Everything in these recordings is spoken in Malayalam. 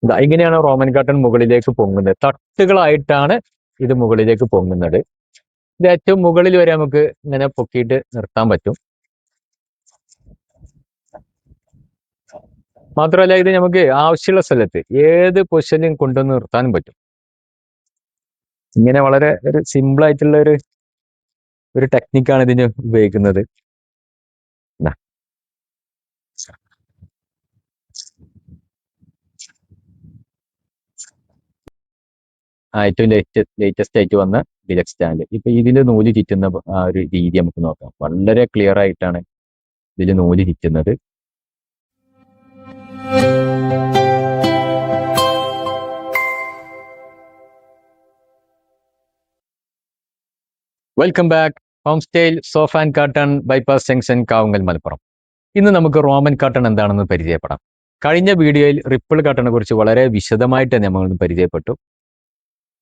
ഇങ്ങനെയാണ് റോമൻ കർട്ടൻ മുകളിലേക്ക് പൊങ്ങുന്നത്. തട്ടുകളായിട്ടാണ് ഇത് മുകളിലേക്ക് പൊങ്ങുന്നത്. ഇത് ഏറ്റവും മുകളിൽ വരെ നമുക്ക് ഇങ്ങനെ പൊക്കിയിട്ട് നിർത്താൻ പറ്റും. മാത്രമല്ല ഇത് നമുക്ക് ആവശ്യമുള്ള സ്ഥലത്ത് ഏത് പൊസിഷനിലും കൊണ്ടുവന്ന് നിർത്താനും പറ്റും. ഇങ്ങനെ വളരെ ഒരു സിമ്പിൾ ആയിട്ടുള്ള ഒരു ടെക്നിക്കാണ് ഇതിന് ഉപയോഗിക്കുന്നത്. ഏറ്റവും ലേറ്റസ്റ്റ് ആയിട്ട് വന്ന ഡിലക്സ് സ്റ്റാൻഡ്. ഇപ്പൊ ഇതില് നൂല് ചുറ്റുന്ന ആ ഒരു രീതി നമുക്ക് നോക്കാം. വളരെ ക്ലിയർ ആയിട്ടാണ് ഇതിൽ നൂല് ചുറ്റുന്നത്. Welcome back. Home style sofa and curtain, bypass junction, Kavungal, Malappuram. ഇന്ന് നമുക്ക് റോമൻ കർട്ടൺ എന്താണെന്ന് പരിചയപ്പെടാം. കഴിഞ്ഞ വീഡിയോയിൽ റിപ്പിൾ കർട്ടനെ കുറിച്ച് വളരെ വിശദമായിട്ട് നമ്മൾ പരിചയപ്പെട്ടു.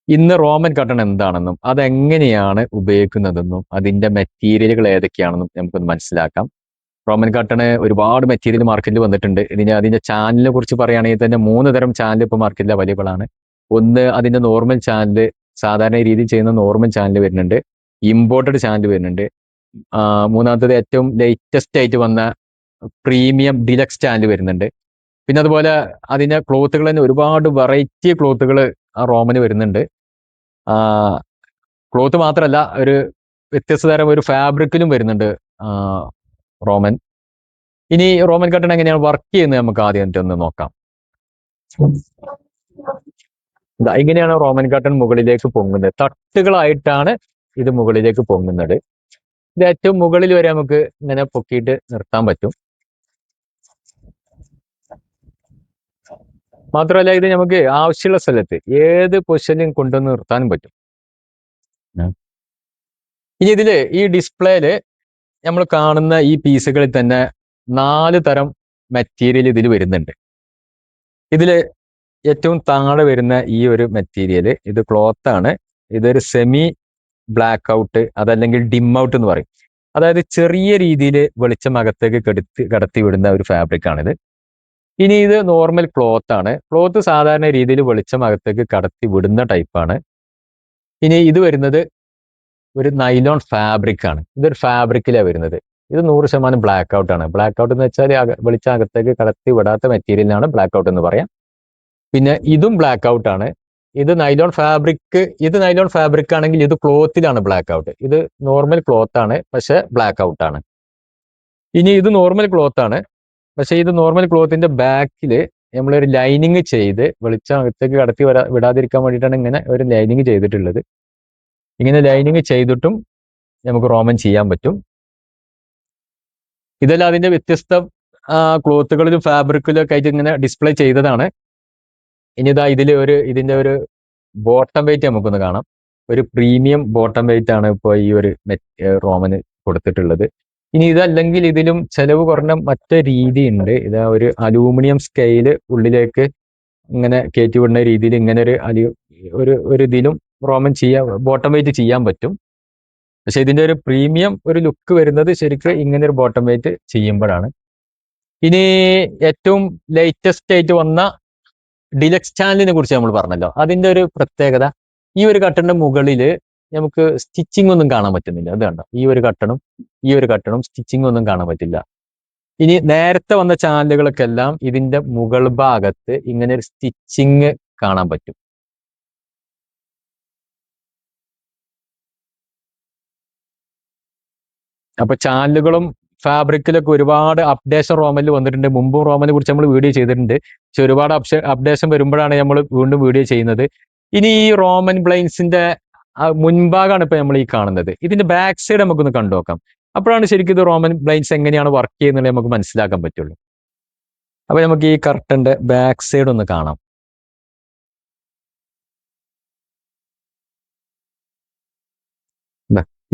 ഇന്ന് റോമൻ കർട്ടൺ എന്താണെന്നും അതെങ്ങനെയാണ് ഉപയോഗിക്കുന്നതെന്നും അതിന്റെ മെറ്റീരിയലുകൾ ഏതൊക്കെയാണെന്നും നമുക്കൊന്ന് മനസ്സിലാക്കാം. റോമൻ കർട്ടന് ഒരുപാട് മെറ്റീരിയൽ മാർക്കറ്റിൽ വന്നിട്ടുണ്ട്. അതിന്റെ ചാനലിനെ കുറിച്ച് പറയുകയാണെങ്കിൽ തന്നെ 3 തരം ചാനൽ ഇപ്പോൾ മാർക്കറ്റിൽ അവൈലബിൾ ആണ്. ഒന്ന് അതിന്റെ നോർമൽ ചാനൽ, സാധാരണ രീതിയിൽ ചെയ്യുന്ന നോർമൽ ചാനൽ വരുന്നുണ്ട്. ഇമ്പോർട്ടഡ് ചാനൽ വരുന്നുണ്ട്. മൂന്നാമത്തത് ഏറ്റവും ലേറ്റസ്റ്റ് ആയിട്ട് വന്ന പ്രീമിയം ഡിലക്സ് ചാനൽ വരുന്നുണ്ട്. പിന്നെ അതുപോലെ അതിന്റെ ക്ലോത്തുകൾ തന്നെ ഒരുപാട് വെറൈറ്റി ക്ലോത്തുകൾ ആ റോമന് വരുന്നുണ്ട്. ക്ലോത്ത് മാത്രമല്ല, ഒരു വ്യത്യസ്ത തരം ഒരു ഫാബ്രിക്കിലും വരുന്നുണ്ട് റോമൻ. ഇനി റോമൻ കർട്ടൻ എങ്ങനെയാണ് വർക്ക് ചെയ്യുന്നത് നമുക്ക് ആദ്യം ഒന്ന് നോക്കാം. ഇങ്ങനെയാണ് റോമൻ കർട്ടൻ മുകളിലേക്ക് പൊങ്ങുന്നത്. തട്ടുകളായിട്ടാണ് ഇത് മുകളിലേക്ക് പൊങ്ങുന്നത്. ഇത് ഏറ്റവും മുകളിൽ വരെ നമുക്ക് ഇങ്ങനെ പൊക്കിയിട്ട് നിർത്താൻ പറ്റും. മാത്രമല്ല ഇത് നമുക്ക് ആവശ്യമുള്ള സ്ഥലത്ത് ഏത് പൊസിഷനിലും കൊണ്ടുവന്ന് നിർത്താനും പറ്റും. ഇനി ഇതില് ഈ ഡിസ്പ്ലേയില് നമ്മൾ കാണുന്ന ഈ പീസുകളിൽ തന്നെ 4 തരം മെറ്റീരിയൽ ഇതിൽ വരുന്നുണ്ട്. ഇതില് ഏറ്റവും താഴെ വരുന്ന ഈ ഒരു മെറ്റീരിയൽ ഇത് ക്ലോത്ത് ആണ്. ഇതൊരു സെമി ബ്ലാക്ക് ഔട്ട്, അതല്ലെങ്കിൽ ഡിം ഔട്ട് എന്ന് പറയും. അതായത് ചെറിയ രീതിയിൽ വെളിച്ചം അകത്തേക്ക് കടത്തി വിടുന്ന ഒരു ഫാബ്രിക് ആണിത്. ഇനി ഇത് നോർമൽ ക്ലോത്ത് ആണ്. ക്ലോത്ത് സാധാരണ രീതിയിൽ വെളിച്ചം അകത്തേക്ക് കടത്തി വിടുന്ന ടൈപ്പാണ്. ഇനി ഇത് വരുന്നത് ഒരു നൈലോൺ ഫാബ്രിക് ആണ്. ഇതൊരു ഫാബ്രിക്കിലാണ് വരുന്നത്. ഇത് 100% ബ്ലാക്ക് ഔട്ട് ആണ്. ബ്ലാക്ക് ഔട്ട് എന്ന് വെച്ചാൽ വെളിച്ചം അകത്തേക്ക് കടത്തി വിടാത്ത മെറ്റീരിയലിനാണ് ബ്ലാക്ക് ഔട്ട് എന്ന് പറയാം. പിന്നെ ഇതും ബ്ലാക്ക് ഔട്ട് ആണ്. ഇത് നൈലോൺ ഫാബ്രിക് ആണെങ്കിൽ ഇത് ക്ലോത്തിലാണ് ബ്ലാക്ക് ഔട്ട്. ഇത് നോർമൽ ക്ലോത്ത് ആണ്, പക്ഷെ ബ്ലാക്ക് ഔട്ട് ആണ്. ഇനി ഇത് നോർമൽ ക്ലോത്ത് ആണ്, പക്ഷെ ഇത് നോർമൽ ക്ലോത്തിന്റെ ബാക്കില് നമ്മളൊരു ലൈനിങ് ചെയ്ത് വെളിച്ചം അകത്തേക്ക് കടത്തി വിടാതിരിക്കാൻ വേണ്ടിയിട്ടാണ് ഇങ്ങനെ ഒരു ലൈനിങ് ചെയ്തിട്ടുള്ളത്. ഇങ്ങനെ ലൈനിങ് ചെയ്തിട്ടും നമുക്ക് റോമൻ ചെയ്യാൻ പറ്റും. ഇതെല്ലാം അതിന്റെ വ്യത്യസ്ത ക്ലോത്തുകളിലും ഫാബ്രിക്കിലും ഒക്കെ ആയിട്ട് ഇങ്ങനെ ഡിസ്പ്ലേ ചെയ്തതാണ്. ഇനി ഇതിന്റെ ഒരു ബോട്ടം വെയിറ്റ് നമുക്കൊന്ന് കാണാം. ഒരു പ്രീമിയം ബോട്ടം വെയിറ്റ് ആണ് ഇപ്പോൾ ഈ ഒരു റോമന് കൊടുത്തിട്ടുള്ളത്. ഇനി ഇതല്ലെങ്കിൽ ഇതിലും ചെലവ് കുറഞ്ഞ മറ്റൊരു രീതി ഉണ്ട്. ഇത് ഒരു അലൂമിനിയം സ്കെയില് ഉള്ളിലേക്ക് ഇങ്ങനെ കയറ്റി വിടുന്ന രീതിയിൽ ഇങ്ങനെ ഒരു ഇതിലും റോമൻ ബോട്ടം വെയിറ്റ് ചെയ്യാൻ പറ്റും. പക്ഷെ ഇതിന്റെ ഒരു പ്രീമിയം ഒരു ലുക്ക് വരുന്നത് ശരിക്കും ഇങ്ങനെ ഒരു ബോട്ടം വെയിറ്റ് ചെയ്യുമ്പോഴാണ്. ഇനി ഏറ്റവും ലേറ്റസ്റ്റ് ആയിട്ട് വന്ന ഡിലക്സ് ചാനലിനെ കുറിച്ച് നമ്മൾ പറഞ്ഞല്ലോ. അതിന്റെ ഒരു പ്രത്യേകത, ഈ ഒരു കട്ടന്റെ മുകളില് നമുക്ക് സ്റ്റിച്ചിങ് ഒന്നും കാണാൻ പറ്റുന്നില്ല. അത് കണ്ടോ, ഈ ഒരു കട്ടണും സ്റ്റിച്ചിങ് ഒന്നും കാണാൻ പറ്റില്ല. ഇനി നേരത്തെ വന്ന ചാനലുകൾക്കെല്ലാം ഇതിന്റെ മുകൾ ഭാഗത്ത് ഇങ്ങനെ ഒരു സ്റ്റിച്ചിങ് കാണാൻ പറ്റും. അപ്പൊ ചാനലുകളും ഫാബ്രിക്കിലൊക്കെ ഒരുപാട് അപ്ഡേഷൻ റോമനിൽ വന്നിട്ടുണ്ട്. മുമ്പും റോമനെ കുറിച്ച് നമ്മൾ വീഡിയോ ചെയ്തിട്ടുണ്ട്. പക്ഷെ ഒരുപാട് അപ്ഡേഷൻ വരുമ്പോഴാണ് നമ്മൾ വീണ്ടും വീഡിയോ ചെയ്യുന്നത്. ഇനി ഈ റോമൻ ബ്ലൈൻസിന്റെ മുൻഭാഗമാണ് ഇപ്പൊ നമ്മൾ ഈ കാണുന്നത്. ഇതിന്റെ ബാക്ക് സൈഡ് നമുക്കൊന്ന് കണ്ടു നോക്കാം. അപ്പോഴാണ് ശരിക്കും ഇത് റോമൻ ബ്ലൈൻസ് എങ്ങനെയാണ് വർക്ക് ചെയ്യുന്നത് നമുക്ക് മനസ്സിലാക്കാൻ പറ്റുള്ളൂ. അപ്പൊ നമുക്ക് ഈ കർട്ടന്റെ ബാക്ക് സൈഡ് ഒന്ന് കാണാം.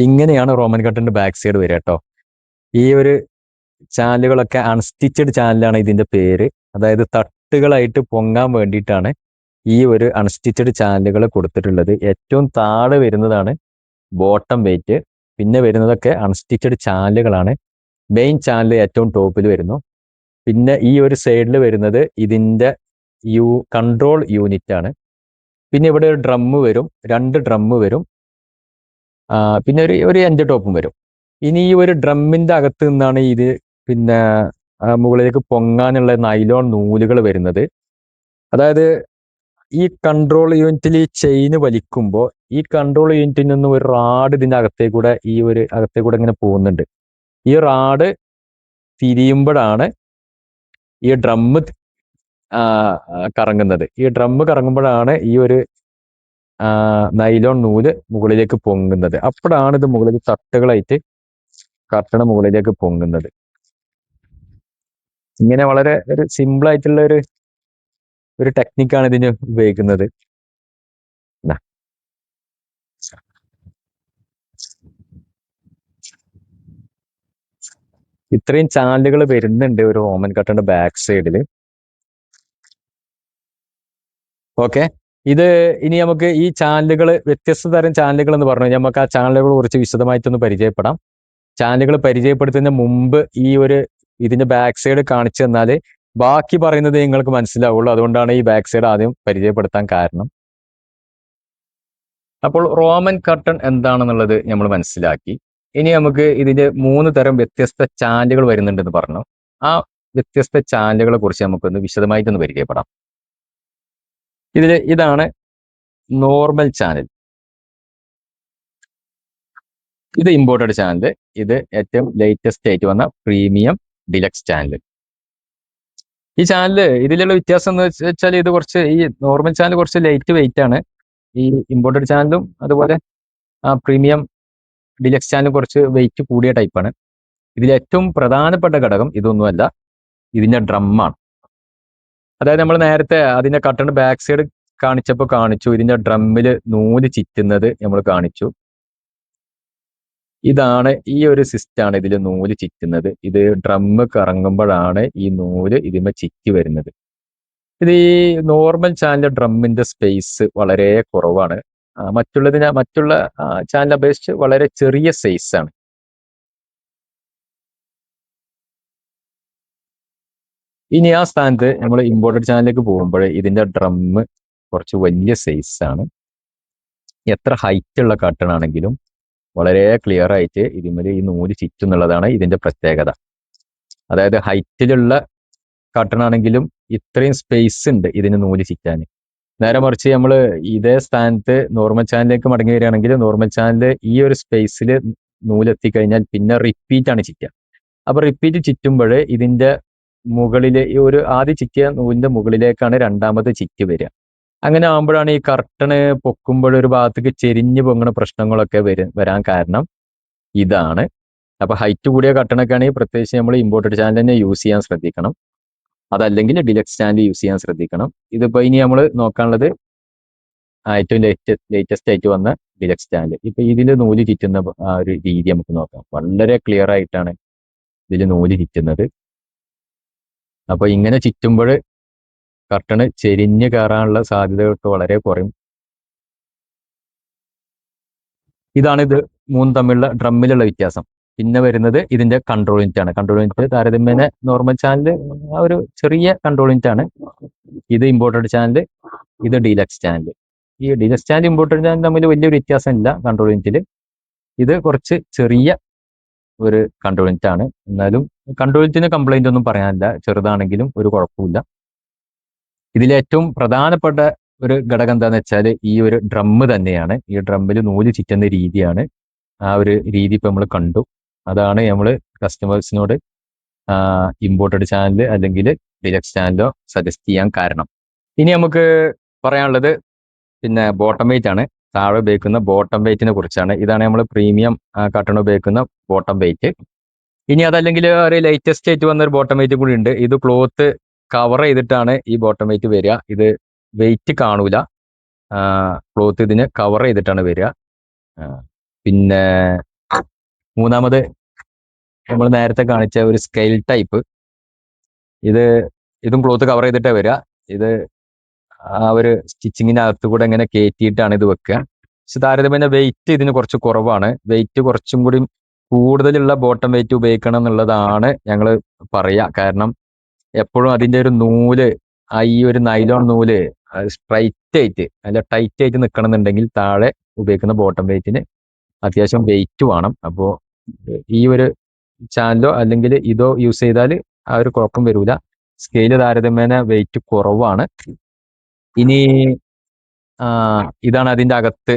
ഇങ്ങനെയാണ് റോമൻ കർട്ടന്റെ ബാക്ക് സൈഡ് വരിക കേട്ടോ. ഈ ഒരു ചാനലുകളൊക്കെ അൺസ്റ്റിച്ചഡ് ചാനലാണ് ഇതിന്റെ പേര്. അതായത് തട്ടുകളായിട്ട് പൊങ്ങാൻ വേണ്ടിയിട്ടാണ് ഈ ഒരു അൺസ്റ്റിച്ചഡ് ചാനലുകൾ കൊടുത്തിട്ടുള്ളത്. ഏറ്റവും താഴെ വരുന്നതാണ് ബോട്ടം വെയിറ്റ്. പിന്നെ വരുന്നതൊക്കെ അൺസ്റ്റിച്ചഡ് ചാനലുകളാണ്. മെയിൻ ചാനൽ ഏറ്റവും ടോപ്പിൽ വരുന്നു. പിന്നെ ഈ ഒരു സൈഡിൽ വരുന്നത് ഇതിന്റെ കൺട്രോൾ യൂണിറ്റ് ആണ്. പിന്നെ ഇവിടെ ഒരു ഡ്രമ്മ് വരും, 2 ഡ്രമ്മ് വരും, പിന്നെ ഒരു എൻഡ് ടോപ്പും വരും. ഇനി ഈ ഒരു ഡ്രമ്മിന്റെ അകത്ത് നിന്നാണ് ഇത് പിന്നെ മുകളിലേക്ക് പൊങ്ങാനുള്ള നൈലോൺ നൂലുകൾ വരുന്നത്. അതായത് ഈ കൺട്രോൾ യൂണിറ്റിൽ ഈ ചെയിന് വലിക്കുമ്പോൾ ഈ കൺട്രോൾ യൂണിറ്റിൽ നിന്ന് ഒരു റാഡ് ഇതിന്റെ അകത്തേക്കൂടെ ഇങ്ങനെ പോകുന്നുണ്ട്. ഈ റാഡ് തിരിയുമ്പോഴാണ് ഈ ഡ്രമ്മ് കറങ്ങുന്നത്. ഈ ഡ്രമ്മ് കറങ്ങുമ്പോഴാണ് ഈ ഒരു നൈലോൺ നൂല് മുകളിലേക്ക് പൊങ്ങുന്നത്. അപ്പോഴാണ് ഇത് മുകളിൽ തട്ടുകളായിട്ട് കർട്ടണ മുകളിലേക്ക് പൊങ്ങുന്നത്. ഇങ്ങനെ വളരെ ഒരു സിമ്പിൾ ആയിട്ടുള്ള ഒരു ടെക്നിക്കാണ് ഇതിന് ഉപയോഗിക്കുന്നത്. ഇത്രയും ചാനലുകൾ വരുന്നുണ്ട് ഒരു റോമൻ കട്ടറിന്റെ ബാക്ക് സൈഡിൽ. ഓക്കെ, ഇത് ഇനി നമുക്ക് ഈ ചാനലുകൾ, വ്യത്യസ്ത തരം ചാനലുകൾ എന്ന് പറഞ്ഞു, നമുക്ക് ആ ചാനലുകൾ കുറിച്ച് വിശദമായിട്ടൊന്ന് പരിചയപ്പെടാം. ചാനലുകൾ പരിചയപ്പെടുത്തുന്നതിന് മുമ്പ് ഇതിന്റെ ബാക്ക് സൈഡ് കാണിച്ചു തന്നാൽ ബാക്കി പറയുന്നത് നിങ്ങൾക്ക് മനസ്സിലാവുള്ളൂ. അതുകൊണ്ടാണ് ഈ ബാക്ക് സൈഡ് ആദ്യം പരിചയപ്പെടുത്താൻ കാരണം. അപ്പോൾ റോമൻ കർട്ടൺ എന്താണെന്നുള്ളത് നമ്മൾ മനസ്സിലാക്കി. ഇനി നമുക്ക് ഇതിന്റെ 3 തരം വ്യത്യസ്ത ചാനലുകൾ വരുന്നുണ്ടെന്ന് പറഞ്ഞു. ആ വ്യത്യസ്ത ചാനലുകളെ കുറിച്ച് നമുക്കൊന്ന് വിശദമായിട്ടൊന്ന് പരിചയപ്പെടാം. ഇതാണ് നോർമൽ ചാനൽ, ഇത് ഇമ്പോർട്ടഡ് ചാനൽ, ഇത് ഏറ്റവും ലേറ്റസ്റ്റ് ആയിട്ട് വന്ന പ്രീമിയം ഡിലക്സ് ചാനൽ. ഈ ചാനല് ഇതിലുള്ള വ്യത്യാസം എന്ന് വെച്ചാൽ ഇത് കുറച്ച്, ഈ നോർമൽ ചാനൽ കുറച്ച് ലൈറ്റ് വെയിറ്റ് ആണ്. ഈ ഇമ്പോർട്ടഡ് ചാനലും അതുപോലെ പ്രീമിയം ഡിലക്സ് ചാനലും കുറച്ച് വെയിറ്റ് കൂടിയ ടൈപ്പാണ്. ഇതിൽ ഏറ്റവും പ്രധാനപ്പെട്ട ഘടകം ഇതൊന്നുമല്ല, ഇതിന്റെ ഡ്രമ്മാണ്. അതായത് നമ്മൾ നേരത്തെ അതിന്റെ കട്ടറിന്റെ ബാക്ക് സൈഡ് കാണിച്ചപ്പോൾ കാണിച്ചു, ഇതിന്റെ ഡ്രമ്മിൽ നൂല് ചുറ്റുന്നത് നമ്മൾ കാണിച്ചു. ഇതാണ് ഈ ഒരു സിസ്റ്റാണ് ഇതിൽ നൂല് ചുറ്റുന്നത്. ഇത് ഡ്രമ്മ് കറങ്ങുമ്പോഴാണ് ഈ നൂല് ഇതിന്മേ ചുറ്റി വരുന്നത്. ഇത് ഈ നോർമൽ ചാനൽ ഡ്രമ്മിന്റെ സ്പേസ് വളരെ കുറവാണ്. മറ്റുള്ള ചാനൽ അപേക്ഷിച്ച് വളരെ ചെറിയ സൈസ് ആണ്. ഇനി ആ സ്ഥാനത്ത് നമ്മൾ ഇമ്പോർട്ടഡ് ചാനലിലേക്ക് പോകുമ്പോൾ ഇതിന്റെ ഡ്രമ്മ് കുറച്ച് വലിയ സൈസ് ആണ്. എത്ര ഹൈറ്റ് ഉള്ള കട്ടൺ ആണെങ്കിലും വളരെ ക്ലിയർ ആയിട്ട് ഇതിന്മേൽ ഈ നൂല് ചുറ്റുന്നുള്ളതാണ് ഇതിന്റെ പ്രത്യേകത. അതായത് ഹൈറ്റിലുള്ള കട്ടൺ ആണെങ്കിലും ഇത്രയും സ്പേസ് ഉണ്ട് ഇതിന് നൂല് ചുറ്റാൻ. നേരെ മറിച്ച് നമ്മൾ ഇതേ സ്ഥാനത്ത് നോർമൽ ചാനലിലേക്ക് മടങ്ങി വരികയാണെങ്കിൽ നോർമൽ ചാനൽ ഈ ഒരു സ്പേസിൽ നൂലെത്തിക്കഴിഞ്ഞാൽ പിന്നെ റിപ്പീറ്റ് ആണ് ചുറ്റുക. അപ്പൊ റിപ്പീറ്റ് ചുറ്റുമ്പോൾ ഇതിന്റെ മുകളിൽ ഈ ഒരു ആദ്യം ചുറ്റിയ നൂലിന്റെ മുകളിലേക്കാണ് രണ്ടാമത് ചുറ്റി വരിക. അങ്ങനെ ആകുമ്പോഴാണ് ഈ കർട്ടണ് പൊക്കുമ്പോൾ ഒരു ഭാഗത്തേക്ക് ചെരിഞ്ഞു പൊങ്ങുന്ന പ്രശ്നങ്ങളൊക്കെ വരാൻ കാരണം ഇതാണ്. അപ്പൊ ഹൈറ്റ് കൂടിയ കർട്ടണൊക്കെ ആണെങ്കിൽ പ്രത്യേകിച്ച് നമ്മൾ ഇമ്പോർട്ടഡ് ചാനൽ തന്നെ യൂസ് ചെയ്യാൻ ശ്രദ്ധിക്കണം. അതല്ലെങ്കിൽ ഡിലക്സ് ചാനൽ യൂസ് ചെയ്യാൻ ശ്രദ്ധിക്കണം. ഇതിപ്പോ ഇനി നമ്മൾ നോക്കാനുള്ളത് ഏറ്റവും ലേറ്റസ്റ്റ് ആയിട്ട് വന്ന ഡിലക്സ് ചാനൽ. ഇപ്പൊ ഇതിൽ നൂല് ചുറ്റുന്ന ആ ഒരു രീതി നമുക്ക് നോക്കാം. വളരെ ക്ലിയർ ആയിട്ടാണ് ഇതിൽ നൂല് ചുറ്റുന്നത്. അപ്പൊ ഇങ്ങനെ ചുറ്റുമ്പോൾ കർട്ടണ് ചെരിഞ്ഞ് കയറാനുള്ള സാധ്യതകളൊക്കെ വളരെ കുറയും. ഇതാണ് ഇത് 3 തമ്മിലുള്ള ഡ്രമ്മിലുള്ള വ്യത്യാസം. പിന്നെ വരുന്നത് ഇതിന്റെ കൺട്രോൾ യൂണിറ്റ് ആണ്. കൺട്രോൾ യൂണിറ്റ് താരതമ്യേന നോർമൽ ചാനൽ ആ ഒരു ചെറിയ കൺട്രോൾ യൂണിറ്റ് ആണ്. ഇത് ഇമ്പോർട്ടഡ് ചാനൽ, ഇത് ഡീലക്സ് ചാനൽ. ഈ ഡീലക്സ് ചാനൽ ഇമ്പോർട്ടഡ് ചാനൽ തമ്മിൽ വലിയൊരു വ്യത്യാസം ഇല്ല കൺട്രോൾ യൂണിറ്റിൽ. ഇത് കുറച്ച് ചെറിയ ഒരു കൺട്രോൾ യൂണിറ്റ് ആണ്. എന്നാലും കൺട്രോൾ യൂണിറ്റിന് കംപ്ലൈന്റ് ഒന്നും പറയാനില്ല, ചെറുതാണെങ്കിലും ഒരു കുഴപ്പമില്ല. ഇതിലേറ്റവും പ്രധാനപ്പെട്ട ഒരു ഘടകം എന്താന്ന് വെച്ചാൽ ഈ ഒരു ഡ്രമ്മ് തന്നെയാണ്. ഈ ഡ്രമ്മിൽ നൂല് ചുറ്റുന്ന രീതിയാണ്. ആ ഒരു രീതി ഇപ്പൊ നമ്മൾ കണ്ടു. അതാണ് നമ്മൾ കസ്റ്റമേഴ്സിനോട് ഇമ്പോർട്ടഡ് ചാനൽ അല്ലെങ്കിൽ ഡിലക്സ് ചാനലോ സജസ്റ്റ് ചെയ്യാൻ കാരണം. ഇനി നമുക്ക് പറയാനുള്ളത് പിന്നെ ബോട്ടം വെയിറ്റ് ആണ്. താഴെ ഉപയോഗിക്കുന്ന ബോട്ടം വെയിറ്റിനെ കുറിച്ചാണ്. ഇതാണ് നമ്മൾ പ്രീമിയം കട്ടൺ ഉപയോഗിക്കുന്ന ബോട്ടം വെയിറ്റ്. ഇനി അതല്ലെങ്കിൽ ഒരു ലേറ്റസ്റ്റ് ആയിട്ട് വന്ന ഒരു ബോട്ടം വെയിറ്റ് കൂടി ഉണ്ട്. ഇത് ക്ലോത്ത് കവർ ചെയ്തിട്ടാണ് ഈ ബോട്ടം വെയിറ്റ് വരിക. ഇത് വെയിറ്റ് കാണൂല, ക്ലോത്ത് ഇതിന് കവർ ചെയ്തിട്ടാണ് വരിക. പിന്നെ മൂന്നാമത് നമ്മൾ നേരത്തെ കാണിച്ച ഒരു സ്കെയിൽ ടൈപ്പ്, ഇതും ക്ലോത്ത് കവർ ചെയ്തിട്ടേ വരിക. ഇത് ആ ഒരു സ്റ്റിച്ചിങ്ങിനകത്ത് കൂടെ ഇങ്ങനെ കയറ്റിയിട്ടാണ് ഇത് വെക്കുക. പക്ഷെ താരതമ്യേന വെയിറ്റ് ഇതിന് കുറച്ച് കുറവാണ്. വെയിറ്റ് കുറച്ചും കൂടി കൂടുതലുള്ള ബോട്ടം വെയിറ്റ് ഉപയോഗിക്കണം എന്നുള്ളതാണ് ഞങ്ങൾ പറയുക. കാരണം എപ്പോഴും അതിൻ്റെ ഒരു നൂല് ഈ ഒരു നൈലോൺ നൂല് സ്ട്രൈറ്റ് ആയിട്ട് അല്ല ടൈറ്റ് ആയിട്ട് നിൽക്കണം എന്നുണ്ടെങ്കിൽ താഴെ ഉപയോഗിക്കുന്ന ബോട്ടം വെയിറ്റിന് അത്യാവശ്യം വെയിറ്റ് വേണം. അപ്പോൾ ഈ ഒരു ചാനലോ അല്ലെങ്കിൽ ഇതോ യൂസ് ചെയ്താൽ ആ ഒരു കുഴപ്പം വരൂല. സ്കെയില് താരതമ്യേന വെയിറ്റ് കുറവാണ്. ഇനി ഇതാണ് അതിന്റെ അകത്ത്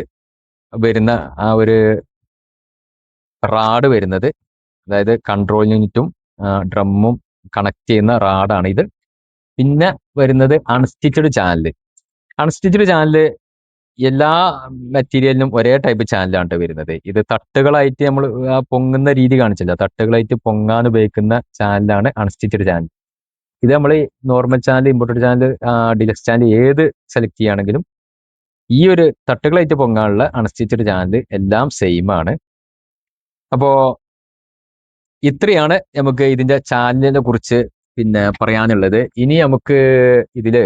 വരുന്ന ആ ഒരു റാഡ് വരുന്നത്. അതായത് കൺട്രോൾ യൂണിറ്റും ഡ്രമ്മും കണക്ട് ചെയ്യുന്ന റാഡാണ് ഇത്. പിന്നെ വരുന്നത് അൺസ്റ്റിച്ചഡ് ചാനൽ. അൺസ്റ്റിച്ചഡ് ചാനൽ എല്ലാ മെറ്റീരിയലിനും ഒരേ ടൈപ്പ് ചാനലാണ് വരുന്നത്. ഇത് തട്ടുകളായിട്ട് നമ്മൾ പൊങ്ങുന്ന രീതി കാണിച്ചില്ല, തട്ടുകളായിട്ട് പൊങ്ങാൻ ഉപയോഗിക്കുന്ന ചാനലാണ് അൺസ്റ്റിച്ചഡ് ചാനൽ. ഇത് നമ്മൾ normal channel, imported channel, deluxe channel ഏത് സെലക്ട് ചെയ്യുകയാണെങ്കിലും ഈ ഒരു തട്ടുകളായിട്ട് പൊങ്ങാനുള്ള അൺസ്റ്റിച്ചഡ് ചാനൽ എല്ലാം സെയിം ആണ്. അപ്പോ ഇത്രയാണ് നമുക്ക് ഇതിന്റെ ചാനലിനെ കുറിച്ച് പിന്നെ പറയാനുള്ളത്. ഇനി നമുക്ക് ഇതില്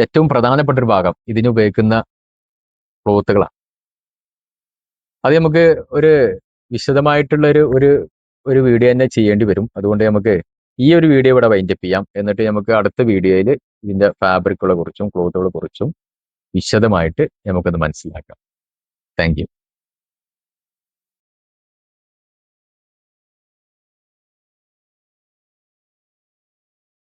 ഏറ്റവും പ്രധാനപ്പെട്ട ഒരു ഭാഗം ഇതിന് ഉപയോഗിക്കുന്ന ക്ലോത്തുകളാണ്. അത് നമുക്ക് ഒരു വിശദമായിട്ടുള്ള ഒരു വീഡിയോ തന്നെ ചെയ്യേണ്ടി വരും. അതുകൊണ്ട് നമുക്ക് ഈ ഒരു വീഡിയോ ഇവിടെ വൈൻഡപ്പ് ചെയ്യാം. എന്നിട്ട് നമുക്ക് അടുത്ത വീഡിയോയിൽ ഇതിന്റെ ഫാബ്രിക്കുകളെ കുറിച്ചും ക്ലോത്തുകളെ കുറിച്ചും വിശദമായിട്ട് നമുക്കത് മനസ്സിലാക്കാം. Thank you.